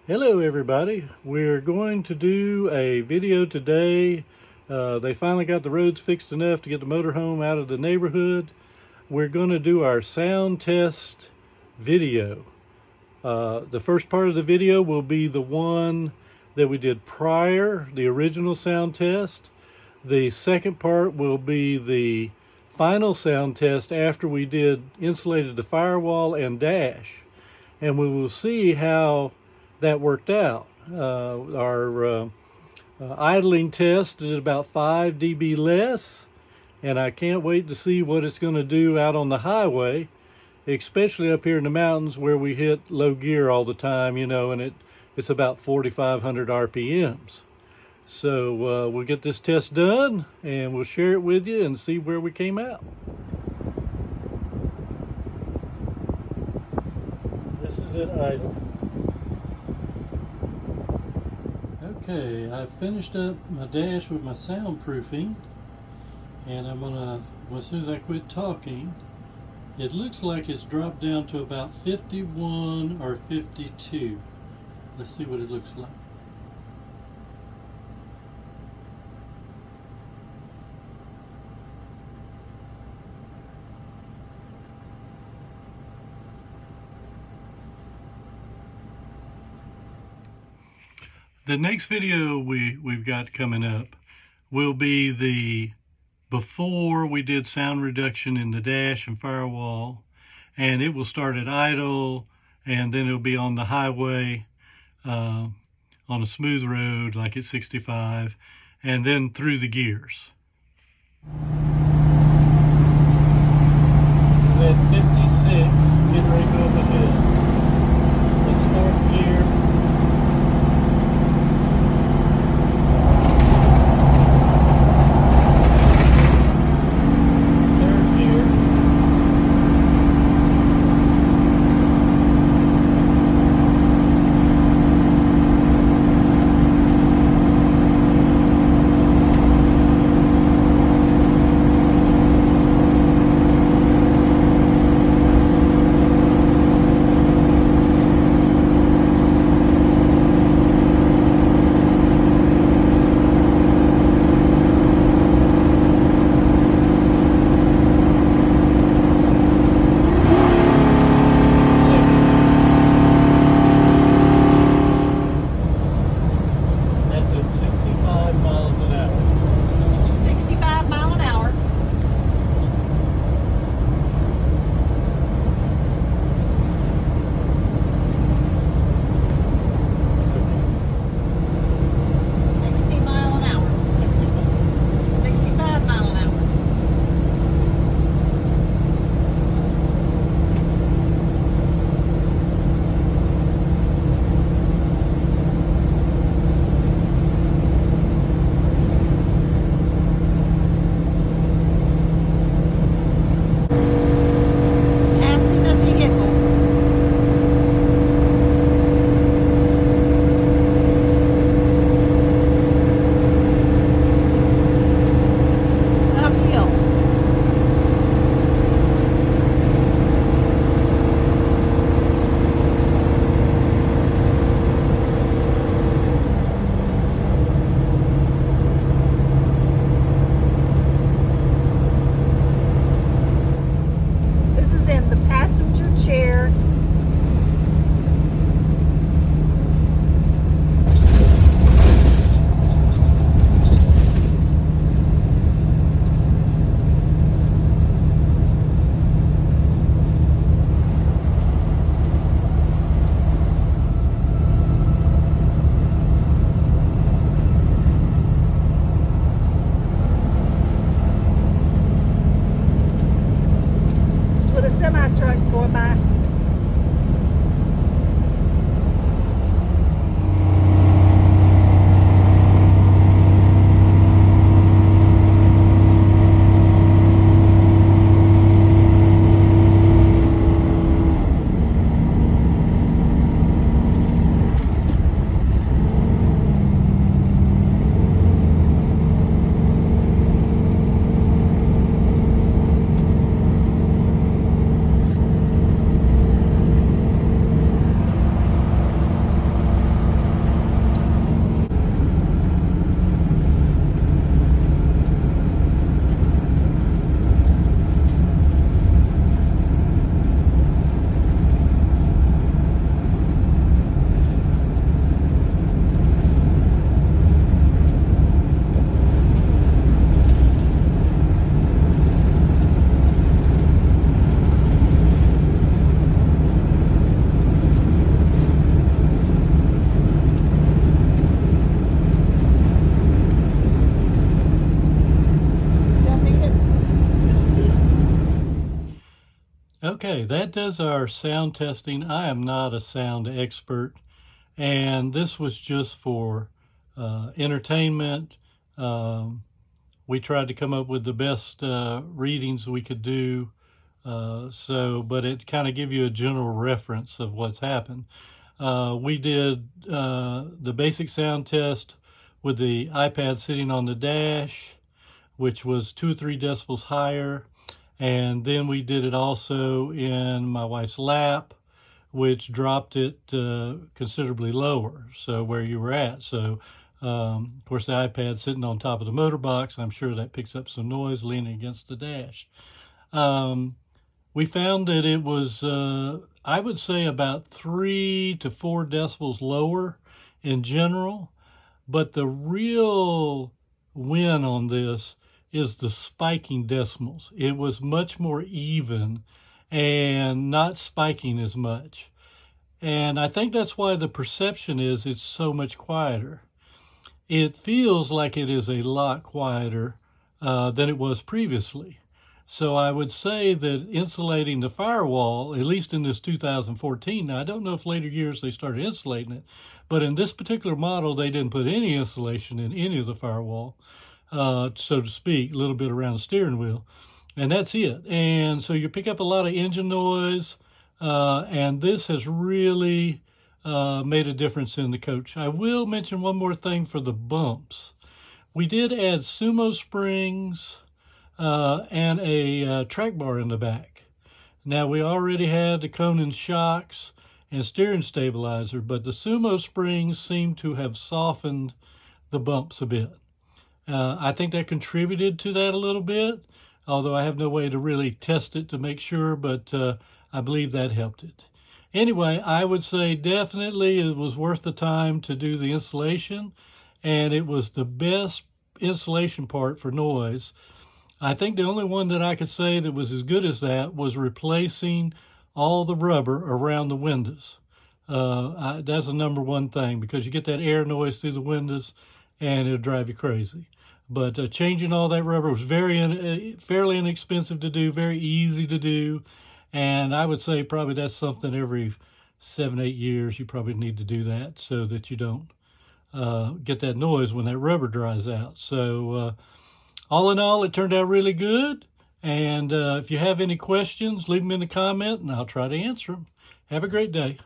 Hello everybody. We're going to do a video today. They finally got the roads fixed enough to get the motorhome out of the neighborhood. We're going to do our sound test video. The first part of the video will be the one that we did prior, the original sound test. The second part will be the final sound test after we insulated the firewall and dash. And we will see how that worked out. Our idling test is about 5 dB less, and I can't wait to see what it's going to do out on the highway, especially up here in the mountains where we hit low gear all the time, and it's about 4,500 RPMs. So we'll get this test done and we'll share it with you and see where we came out. This is it idle. Okay, I've finished up my dash with my soundproofing, and I'm gonna, as soon as I quit talking, it looks like it's dropped down to about 51 or 52. Let's see what it looks like. The next video we've got coming up will be the before we did sound reduction in the dash and firewall, and it will start at idle, and then it'll be on the highway on a smooth road like at 65, and then through the gears. This is at 56, getting ready to go up ahead. It's fourth gear. Okay, that does our sound testing. I am not a sound expert, and this was just for entertainment. We tried to come up with the best readings we could do, but it kind of give you a general reference of what's happened. We did the basic sound test with the iPad sitting on the dash, which was 2 or 3 decibels higher. And then we did it also in my wife's lap, which dropped it considerably lower, so where you were at. So, of course, the iPad sitting on top of the motor box, I'm sure that picks up some noise leaning against the dash. We found that it was, I would say, about 3 to 4 decibels lower in general, but the real win on this is the spiking decimals. It was much more even and not spiking as much. And I think that's why the perception is it's so much quieter. It feels like it is a lot quieter than it was previously. So I would say that insulating the firewall, at least in this 2014, now I don't know if later years they started insulating it, but in this particular model, they didn't put any insulation in any of the firewall. So to speak, a little bit around the steering wheel, and that's it. And so you pick up a lot of engine noise, and this has really made a difference in the coach. I will mention one more thing for the bumps. We did add sumo springs and a track bar in the back. Now, we already had the Conan shocks and steering stabilizer, but the sumo springs seem to have softened the bumps a bit. I think that contributed to that a little bit, although I have no way to really test it to make sure, but I believe that helped it. Anyway, I would say definitely it was worth the time to do the installation, and it was the best installation part for noise. I think the only one that I could say that was as good as that was replacing all the rubber around the windows. That's the number one thing, because you get that air noise through the windows and it'll drive you crazy. But changing all that rubber was fairly inexpensive to do, very easy to do. And I would say probably that's something every 7, 8 years you probably need to do that so that you don't get that noise when that rubber dries out. So all in all, it turned out really good. And if you have any questions, leave them in the comment and I'll try to answer them. Have a great day.